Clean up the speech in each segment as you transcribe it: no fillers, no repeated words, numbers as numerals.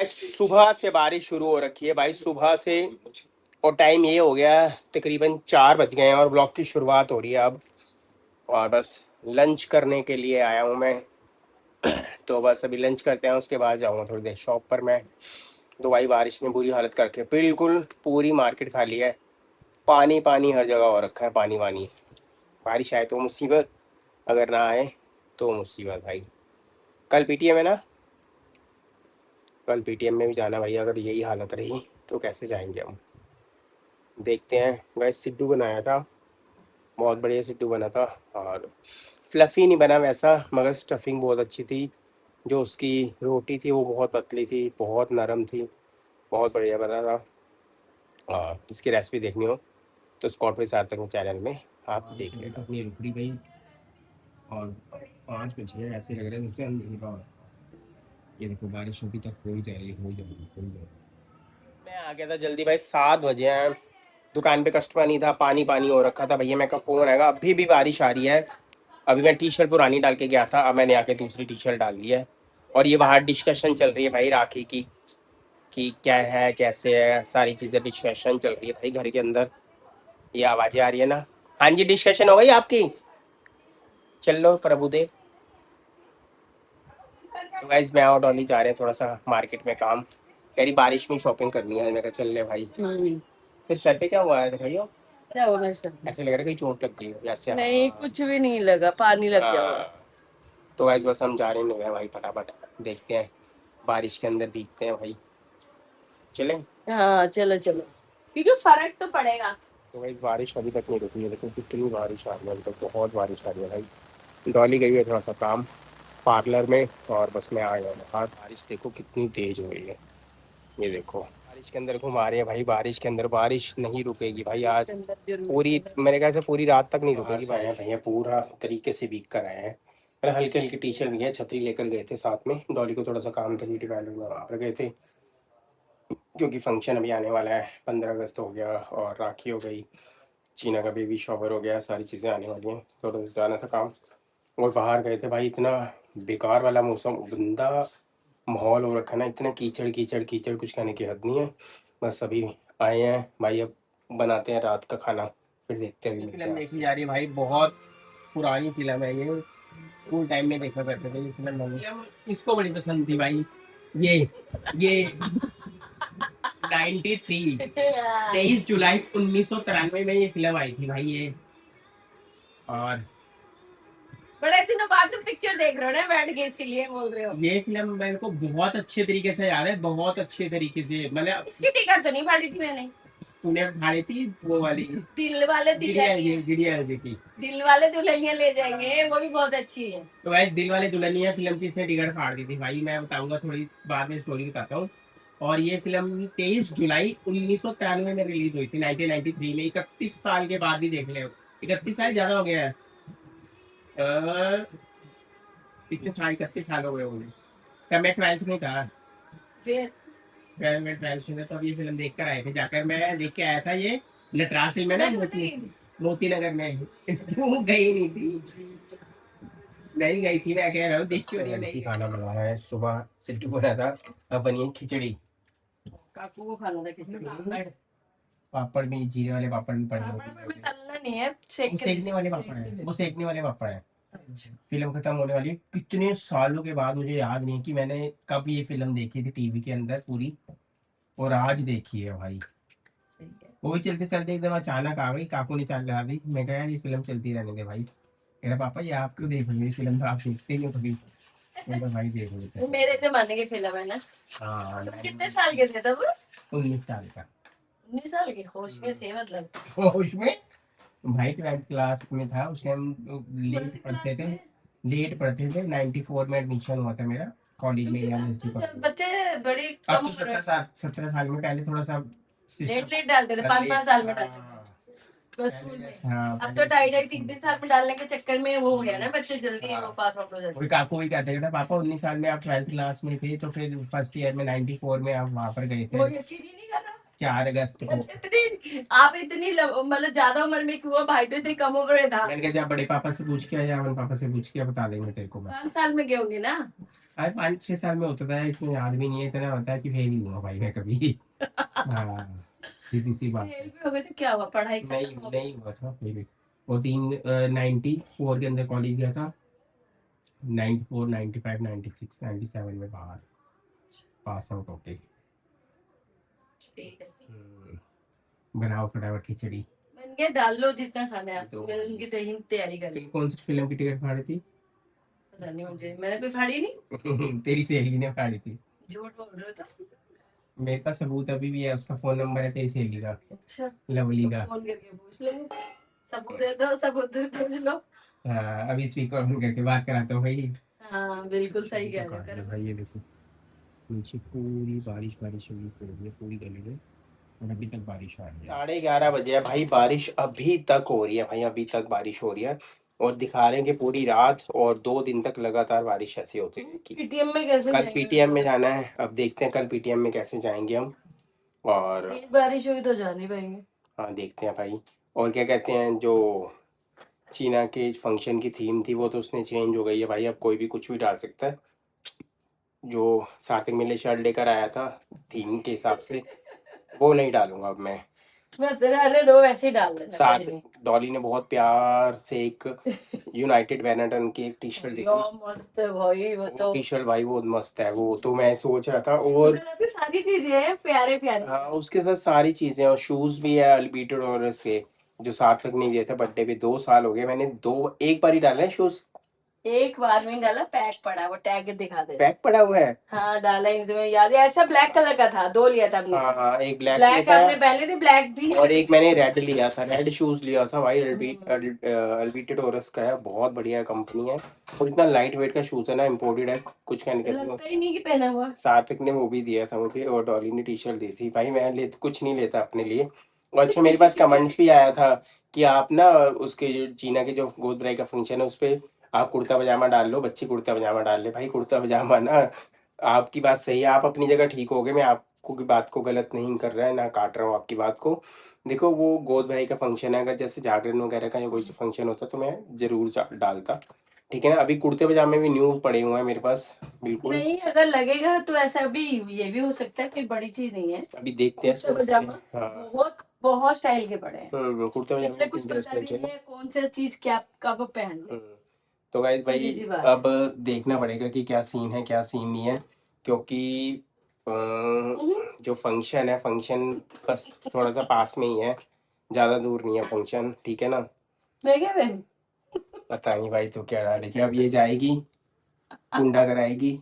सुबह से बारिश शुरू हो रखी है भाई, सुबह से। और टाइम ये हो गया है, तकरीबन 4 बज गए हैं और ब्लॉग की शुरुआत हो रही है अब। और बस लंच करने के लिए आया हूँ मैं। तो बस अभी लंच करते हैं, उसके बाद जाऊँगा थोड़ी देर शॉप पर मैं। तो भाई बारिश ने बुरी हालत करके बिल्कुल पूरी मार्केट खाली है। पानी पानी हर जगह हो रखा है, पानी पानी। बारिश आए तो मुसीबत, अगर ना आए तो मुसीबत भाई। कल पीटीएम है ना, कल पीटीएम में भी जाना भाई। अगर यही हालत रही तो कैसे जाएंगे हम, देखते हैं। वैसे सिड्डू बनाया था, बहुत बढ़िया सिड्डू बना था। और फ्लफ़ी नहीं बना वैसा, मगर स्टफिंग बहुत अच्छी थी। जो उसकी रोटी थी वो बहुत पतली थी, बहुत नरम थी, बहुत बढ़िया बना था। इसकी रेसिपी देखनी हो तो स्कॉट विद सार्थक चैनल में आप देख लेना। अपनी रुपड़ी गई और 5 बजे ऐसे लग रहा है जैसे अंधेरा हो रखा है। ये देखो बारिश अभी तक हो ही जा रही है, हो ही जा रही है, हो ही जा रही है। मैं आ गया था जल्दी भाई, 7 बजे हैं। दुकान पे कस्टमर नहीं था, पानी पानी हो रखा था भैया। मैं कब कौन आएगा, अभी भी बारिश आ रही है। अभी मैं टी शर्ट पुरानी डाल के गया था, अब मैंने आके दूसरी टी शर्ट डाल दी है। और ये बाहर डिस्कशन चल रही है भाई राखी की, कि क्या है कैसे है, सारी चीज़ें डिस्कशन चल रही है भाई घर के अंदर। ये आवाज़ें आ रही है ना। हाँ जी, डिस्कशन हो गई आपकी, चल लो प्रभुदेव। तो गाइस मैं और डॉली जा रहे हैं थोड़ा सा मार्केट में काम। कह रही बारिश में शॉपिंग करनी है, मैं कहा चल ले भाई। फिर सर पे क्या हुआ है भैया, क्या हुआ मेरे सर में? ऐसे लग रहा है कहीं चोट लग गई हो जैसे। नहीं, कुछ भी नहीं लगा, पानी लग गया होगा। हाँ। तो गाइस बस हम जा रहे हैं भाई, फटाफट देखते हैं, बारिश के अंदर भीगते हैं भाई, चलें। हाँ, चलो चलो, क्योंकि फर्क तो पड़ेगा। तो भाई बारिश अभी तक नहीं रुकी है, देखो कितनी बारिश आ रही है, अभी तक बहुत बारिश आ रही है भाई। डॉली गई है थोड़ा सा काम पार्लर में, और बस मैं आ गया हूँ बाहर। बारिश देखो कितनी तेज हो गई है, ये देखो बारिश के अंदर घुमा रहे हैं भाई। बारिश के अंदर बारिश नहीं रुकेगी भाई आज, अंदर जरूर पूरी अंदर। मेरे ख्याल से पूरी रात तक नहीं रुकेगी। भाई भैया पूरा तरीके से भीग कर आए हैं। मैंने हल्की हल्की टी शर्ट भी है, छतरी लेकर गए थे साथ में। डॉली को थोड़ा सा काम था, ब्यूटी पार्लर में वहाँ पर गए थे, क्योंकि फंक्शन अभी आने वाला है। 15 अगस्त हो गया और राखी हो गई, चीना का बेबी शॉवर हो गया, सारी चीज़ें आने वाली हैं, थोड़ा सा जाना था काम। और बाहर गए थे भाई, इतना बेकार वाला मौसम, गंदा माहौल हो रखा है ना, इतना कीचड़ कीचड़ कीचड़, कुछ कहने की हद नहीं है। बस अभी आए हैं भाई, अब बनाते हैं रात का खाना, फिर देखते हैं। फिल्म देखी जा रही है भाई, बहुत पुरानी फिल्म है ये, स्कूल टाइम में देखा करते थे ये फिल्म। इसको बड़ी पसंद थी भाई। ये 93, 23 जुलाई 1993 में ये फिल्म आई थी भाई ये। और बड़े दिनों बाद तुम पिक्चर देख रहे हो ना, बैठ के, इसीलिए बोल रहे हो। ये फिल्म मेरे को बहुत अच्छे तरीके से याद है, बहुत अच्छे तरीके से। मैंने इसकी टिकट तो नहीं फाड़ी थी मैंने। तूने फाड़ी थी वो वाली, दिल वाले दुल्हनिया, गिड़िया जी की। दिल वाले दुल्हनिया ले जाएंगे, वो भी बहुत अच्छी है। तो भाई दिल वाले दुल्हनिया फिल्म की इसने टिकट फाड़ दी थी भाई, मैं बताऊंगा थोड़ी बाद में, स्टोरी बताता हूँ। और ये फिल्म 23 जुलाई 1993 में रिलीज हुई थी, 1993 में। 31 साल के बाद भी देख ले, 31 साल ज्यादा हो गया है। अ, इतने साल, 31 साल हो गए होंगे। तब मैं 12th में था, फिर 12 में 12th में था, तब ये फिल्म देख कर आए थे, जाकर मैं देख के आया था ये नटराज में ना, मैं थोड़ी गई थी। मोती नगर में। तू गई नहीं थी, नहीं गई थी, मैं कह रहा हूँ देख क्यों नहीं गई। खाना बनाया है, सुबह सिड्डू बना था, अब बनी है खिचड़ी। काकू को खाना था किसी पापड़। पापड़ भी, जीरे वाले पापड़ भी पड़े पापड़ पर हैं। में तलना नहीं है, सेक वो के दे सेकने वाले पापड़ है, वो सेकने वाले पापड़ है। अच्छा। फिल्म खत्म होने वाली है। कितने सालों के बाद, मुझे याद नहीं कि मैंने कब ये फिल्म देखी थी टीवी के अंदर पूरी, और आज देखी है भाई। सही है। वो भी चलते चलते एकदम अचानक आ गई, काकू ने चाल लगा दी। मैं कहा यार ये फिल्म चलती रहने दे भाई। कह रहा पापा ये आप क्यों देख रहे हो, ये फिल्म तो आप देखते ही हो कभी। मैं कहा भाई देख लेते वो हैं। मेरे जमाने की फिल्म है ना। हाँ, तुम कितने साल के थे तब? 19 साल का। 19 साल के होश में थे मतलब। उसमें भाई 12th क्लास में था उस टाइम, लेट पढ़ते थे, लेट पढ़ते थे। 94 में एडमिशन हुआ था मेरा कॉलेज में, यूनिवर्सिटी तो कॉलेज जब में। बच्चे बड़ी अब कम तो उम्र में 17 साल में, पहले थोड़ा सा लेट सिस्टम लेट डालते थे, 5-5 साल में डालते थे हाँ, बस पहले स्कूल में। जैसे हाँ, अब पहले तो जैसे 2.5-3 साल में डालने के चक्कर में वो हो गया ना, बच्चे जल्दी हाँ। वो पास आउट हो जाते वही काकू भी कहते थे पापा 19 साल में आप 12th क्लास में थे, तो फिर फर्स्ट ईयर में 94 में आप वहां पर गए हैं। थे वो यकीन ही नहीं कर रहा। 4 अगस्त को। अच्छा, इतनी आप इतनी मतलब ज्यादा उम्र में क्यों हुआ? भाई तो इतनी कम उम्र में था। मैंने कहा जा बड़े पापा से पूछ के या बड़े पापा से पूछ के बता देंगे तेरे को मैं। 5 साल में गए होंगे ना। आज 5-6 साल में होता था, इसमें याद भी नहीं है, इतना होता है कि फेल ही हुआ भाई मैं कभी। हाँ, सीधी सी बात फेल है। भी हो गए तो क्या हुआ, पढ़ाई नहीं खत्म हो गई। नहीं हुआ था फेल। वो 94 के अंदर कॉलेज गया था। 94, 95, 96, 97 में बाहर पास आउट होके। ठीक है, बनाओ फटाफट खिचड़ी। बन गया, डाल लो जितना खाना है ये तो आपको, मैं उनकी दही तैयारी कर तुम रही हूँ। कौन सी फिल्म की टिकट फाड़ी थी? पता नहीं मुझे, मैंने कोई फाड़ी नहीं। तेरी सहेली ने फाड़ी थी। झूठ बोल रहे हो तो। मेरे पास सबूत अभी भी है, उसका फोन नंबर है तेरी सहेली का, अच्छा, लवली तो का। फोन करके पूछ लो, सबूत दे दो, सबूत दे पूछ लो। हाँ, अभी स्पीकर ऑन करके बात कराता हूँ भाई। हाँ बिल्कुल सही अभी कह तक रहे आ हो, रही है करो। भाई, ये देखो नीचे पूरी बारिश बारिश हुई पड़ी है पूरी गली में, और अभी तक बारिश आ रही है। 11:30 बजे है भाई, बारिश अभी तक हो रही है भाई, अभी तक बारिश हो रही है। और दिखा रहे हैं कि पूरी रात और 2 दिन तक लगातार बारिश ऐसी होती रहेगी। पीटीएम में कैसे कल जाएंगे पीटीएम में वैसे? जाना है, अब देखते हैं कल पीटीएम में कैसे जाएंगे हम। और तेज बारिश होगी तो जा नहीं पाएंगे। हाँ देखते हैं भाई। और क्या कहते हैं, जो चीना के फंक्शन की थीम थी वो तो उसने चेंज हो गई है भाई, अब कोई भी कुछ भी डाल सकता है। जो सात्विक मेरे लिए शर्ट लेकर आया था थीम के हिसाब से, वो नहीं डालूंगा अब मैं। बस रहने दो, वैसे ही डाल देना, कोई साथ नहीं। डॉली ने बहुत प्यार से एक यूनाइटेड बैनरटन की एक टी शर्ट दी यो थी। मस्त है भाई वो वो तो। टी शर्ट भाई बहुत मस्त है, वो तो मैं सोच रहा था। और मतलब आपकी सारी चीजें हैं प्यारे प्यारे। हाँ, उसके साथ सारी चीजें, और शूज भी है अल्बीटर और उसके जो सार्थक ने दिए थे बर्थडे पे। 2 साल हो गए, मैंने दो एक बार ही डाला है शूज। एक बार में नहीं डाला, पैक पड़ा, वो टैग दिखा दे। पैक पड़ा हुआ है। हाँ डाला ही नहीं, तुम्हें याद है? ऐसा ब्लैक कलर का था, दो लिया था हमने। हाँ हाँ, एक ब्लैक लिया ब्लैक था आपने पहले थे, ब्लैक भी। और एक मैंने रेड लिया था, रेड शूज लिया था भाई। हम्म, अल्बीटेडोरस का है, बहुत बढ़िया कंपनी है। और इतना लाइट वेट का शूज है ना, इम्पोर्टेड है, कुछ कहने के लिए। लगता ही नहीं कि पहना हुआ। सार्थक ने वो भी दिया था मुझे, और डॉली ने टी शर्ट दी थी भाई। मैं कुछ नहीं लेता अपने लिए। और अच्छा, मेरे पास कमेंट्स भी आया था कि आप ना उसके जो चीना के जो गोद भराई का फंक्शन है उस पे आप कुर्ता पजामा डाल लो, बच्ची कुर्ता पजामा डाल ले। भाई कुर्ता पजामा ना, आपकी बात सही है, आप अपनी जगह ठीक हो गए, मैं आपको की बात को गलत नहीं कर रहा है, ना काट रहा हूँ आपकी बात को। देखो वो गोद भराई का फंक्शन है, अगर जैसे जागरण वगैरह का या कोई फंक्शन होता तो मैं जरूर डालता। ठीक है ना, अभी कुर्ते पजामे भी न्यू पड़े हुए हैं मेरे पास, बिल्कुल। नहीं, अगर लगेगा तो ऐसा भी, ये भी हो सकता है, कोई बड़ी चीज नहीं है। अभी देखते हैं कुर्ता सोचते हैं, पजामा हाँ। बहुत बहुत स्टाइल के पड़े हैं। कुर्ते पजामे इसलिए में कुछ इंटरेस्ट पता भी लेते हैं नहीं ना। है कौन सा चीज क्या कब पहन ले। हम्म, तो गाइस सीधी भाई, सी बात अब देखना पड़ेगा कि क्या सीन है क्या सीन नहीं है, क्योंकि अ, है। जो फंक्शन है, फंक्शन बस थोड़ा सा पास में ही है, ज़्यादा दूर नहीं है फंक्शन, ठीक है ना। देखे बहन। पता नहीं भाई तो क्या डालेगी, अब ये जाएगी कुंडा कराएगी,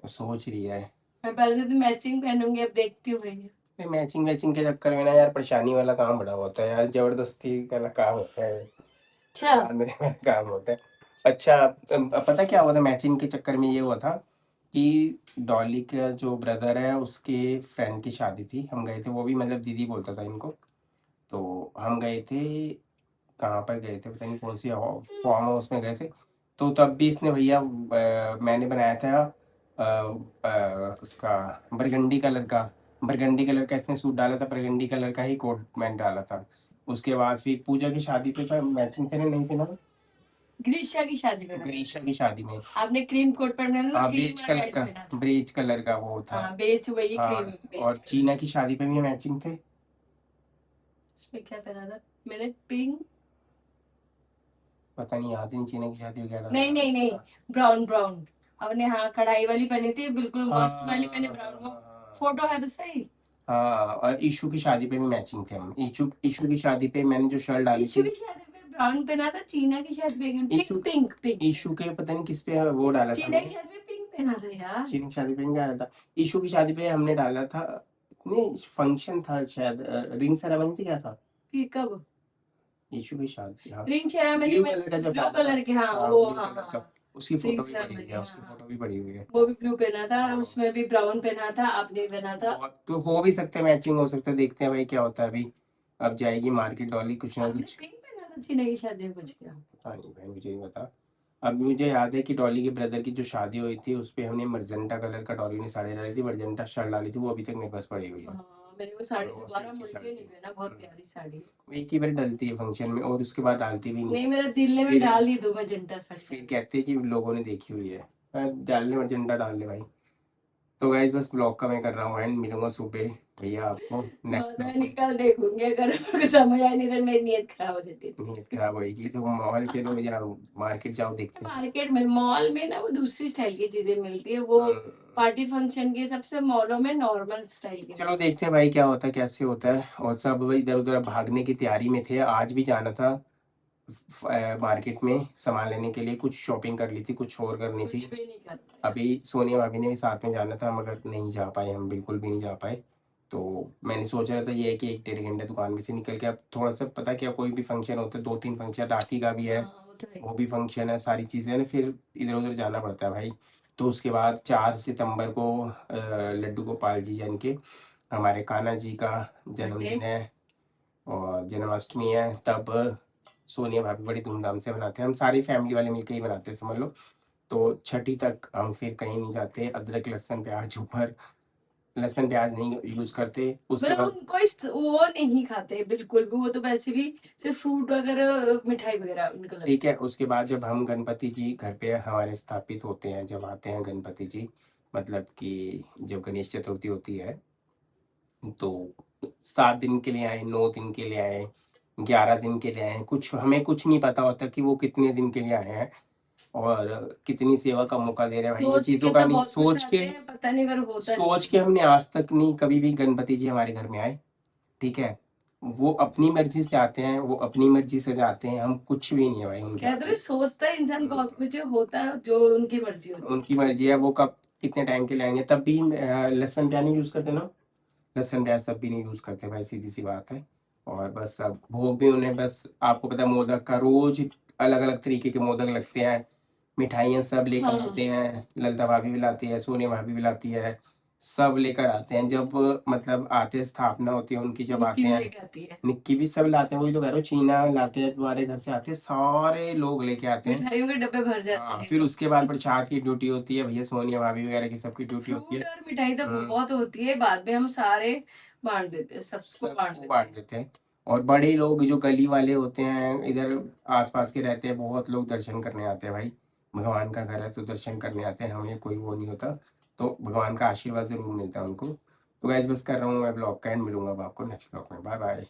सोच रही है। मैं पहले से मैचिंग पहनूंगी, अब देखती हूँ भैया। मैचिंग मैचिंग के चक्कर में ना यार परेशानी वाला काम बड़ा होता है यार, जबरदस्ती वाला काम होता है, अच्छा। बांधने वाला काम होता है। अच्छा, पता क्या हुआ था मैचिंग के चक्कर में, ये हुआ था कि डॉली का जो ब्रदर है उसके फ्रेंड की शादी थी, हम गए थे, वो भी मतलब दीदी बोलता था इनको। तो हम गए थे, कहाँ पर गए थे पता नहीं कौन सी फार्म हाउस में गए थे। तो तब भी इसने भैया मैंने बनाया था उसका बरगंडी कलर का, बरगंडी कलर का इसने सूट डाला था, बरगंडी कलर का ही कोट मैंने डाला था। उसके बाद फिर पूजा की शादी पे था, मैचिंग थे ना, नहीं थे ना। ग्रीष्मा की शादी में पहना ग्रीशा की शादी में, था। आपने क्रीम कोट पहना था ना, हाँ क्रीम बेज और कलर रेड का, पहना था। ब्रेज कलर का वो था। हाँ बेच, वही क्रीम हाँ, और बेच। चीना की शादी पे भी मैचिंग थे। उसमें क्या पहना था मैंने? पिंक। पता नहीं, याद ही नहीं चीना की शादी में क्या डाला नहीं नहीं नहीं, था। Brown brown. आपने हाँ कढ़ाई वाली पहनी थी, बिल्कुल हाँ मस्त वाली, मैंने ब्राउन को। हाँ फोटो है तो सही। हाँ, और ईशू की शादी पे भी मैचिंग थे हम। ईशू की शादी पे मैंने जो शर्ट डाली ईशु थी, की शादी पे ब्राउन पहना था, चीना की शादी पे पिंक ईशू पिंक पिंक। ईशू के पता नहीं किस पे वो डाला था चीना की मैंने। शादी पे पिंक पहना था यार। चीनी की शादी पे नहीं डाला था, ईशू की शादी पे हमने डाला था। नहीं, फंक्शन था शायद, रिंग सेरेमनी थी, क्या था। कि कब? ईशू की शादी, हाँ। रिंग सेरेमनी ब्लू में कलर का जब ब्लू डाला था, कलर के, हाँ हाँ वो, ब्लू हाँ कलर हाँ का, हाँ। उसकी रिंग फोटो भी पड़ी हुई सेरेमनी, है, हाँ उसकी हाँ। फोटो भी पड़ी हुई है। वो भी ब्लू पहना था, और हाँ, उसमें भी ब्राउन पहना था, आपने भी पहना था। तो हो भी सकता है मैचिंग हो सकता है, देखते हैं भाई क्या होता है अभी। अब जाएगी मार्केट डॉली कुछ ना आपने कुछ। पिंक पहना था चीना की शादी में, कुछ क्या? पता नहीं भाई, मुझे नहीं पता। अब मुझे याद है कि डॉली के ब्रदर की जो शादी हुई थी उस पे हमने मर्जेंटा कलर का, डॉली ने साड़ी डाली थी, मर्जेंटा शर्ट डाली थी, वो अभी तक मेरे पास पड़ी हुई है। हाँ मेरे को और साड़ी वो दोबारा सिल्क की मुड़ शर्ट के नहीं थी। पहना, बहुत प्यारी साड़ी। वो एक ही बार डलती है फंक्शन में, और उसके बाद डालती भी नहीं नहीं, है। मेरा दिल ने मैं फिर डाल ही दूं मजेंटा साड़ी। फिर कहते हैं कि लोगों ने देखी हुई है। डालने और झंडा डाल ले भाई। तो गाइस बस ब्लॉग का मैं कर रहा हूँ एंड मिलूंगा सुबह भैया आपको नेक्स्ट ब्लॉग में। निकल देखूंगी अगर मेरे को समझ आए, नहीं तो मेरी नीयत खराब हो जाती है। नीयत खराब होएगी तो मॉल चलो या मार्केट जाओ देखते हैं। मार्केट में, मॉल में ना वो दूसरी स्टाइल की चीजें मिलती है, वो पार्टी फंक्शन के सबसे, मॉलों में नॉर्मल स्टाइल की। चलो देखते हैं भाई क्या होता है कैसे होता है। और सब भाई इधर उधर भागने की तैयारी में थे, आज भी जाना था मार्केट में सामान लेने के लिए, कुछ शॉपिंग कर ली थी, कुछ और करनी थी। कुछ भी नहीं करता। अभी सोनिया भाभी ने भी साथ में जाना था मगर नहीं जा पाए, हम बिल्कुल भी नहीं जा पाए। तो मैंने सोच रहा था ये है कि 1 डेढ़ घंटे दुकान में से निकल के अब थोड़ा सा पता क्या कोई भी फंक्शन होता है, 2 3 फंक्शन, राखी का भी है, हाँ वो तो है। वो भी फंक्शन है, सारी चीज़ें ना फिर इधर उधर जाना पड़ता है भाई। तो उसके बाद 4 सितंबर को लड्डू गोपाल जी यानी कि हमारे कान्हा जी का जन्मदिन है और जन्माष्टमी है, तब सोनिया भाभी बड़ी धूमधाम से बनाते हैं, हम सारी फैमिली वाले मिलकर ही बनाते हैं समझ लो। तो छठी तक हम फिर कहीं नहीं जाते, अदरक लहसुन प्याज ऊपर, लहसुन प्याज नहीं यूज करते। उसके मतलब बाद उनको वो नहीं खाते बिल्कुल भी, वो तो वैसे भी सिर्फ फ्रूट वगैरह, मिठाई वगैरह उनको लगता ठीक है, उसके बाद जब हम गणपति जी घर पे हमारे स्थापित होते हैं, जब आते हैं गणपति जी, मतलब कि जब गणेश चतुर्थी होती है, तो 7 दिन के लिए आए, 9 दिन के लिए आए, 11 दिन के लिए आए, कुछ हमें कुछ नहीं पता होता कि वो कितने दिन के लिए आए हैं और कितनी सेवा का मौका दे रहे हैं भाई, ये सोच चीज़ों के का तो नहीं बहुत कुछ सोच आते के, हैं, पता नहीं पर होता नहीं सोच के हमने आज तक नहीं कभी भी गणपति जी हमारे घर में आए। ठीक है, वो अपनी मर्जी से आते हैं, वो अपनी मर्जी से जाते हैं, हम कुछ भी नहीं है भाई उनके कहते आगे। हैं सोचता है इंसान बहुत कुछ होता है, जो उनकी मर्जी होती उनकी मर्जी है, वो कब कितने टाइम के लिए आएंगे, तब भी लहसुन प्याज नहीं यूज करते ना, लहसुन प्याज तब भी नहीं यूज करते भाई, सीधी सी बात है। और बस अब भोग भी उन्हें, बस आपको पता है मोदक का रोज अलग अलग तरीके के मोदक लगते हैं, मिठाइयाँ सब है। लेकर हाँ, आते हैं, ललिता भाभी भी लाती है, सोनिया भाभी भी लाती है, सब लेकर आते हैं जब मतलब आते स्थापना होती है उनकी, जब निक्की आते भी हैं। लेके आती है। निक्की भी सब लाते हैं, वही तो कह रहा हूँ, चीना लाते हैं, तुम्हारे घर से आते हैं, सारे लोग लेके आते हैं। मिठाइयों के डब्बे भर जाते हाँ, हैं फिर एकदम। उसके बाद प्रसाद की ड्यूटी होती है भैया, सोनिया भाभी वगैरह की सबकी ड्यूटी होती फ्रूट है। और मिठाई तो हम्म, बहुत होती है, बाद में हम सारे बांट देते हैं, सबको बांट सबको देते बांट हैं। देते हैं। और बड़े लोग जो गली वाले होते हैं इधर आसपास के रहते हैं, बहुत लोग दर्शन करने आते हैं भाई, भगवान का घर है तो दर्शन करने आते हैं, हमें कोई वो नहीं होता, तो भगवान का आशीर्वाद जरूर मिलता है उनको। तो गैस बस कर रहा हूँ मैं ब्लॉग का एंड, मिलूंगा अब आपको नेक्स्ट ब्लॉग में, बाय बाय।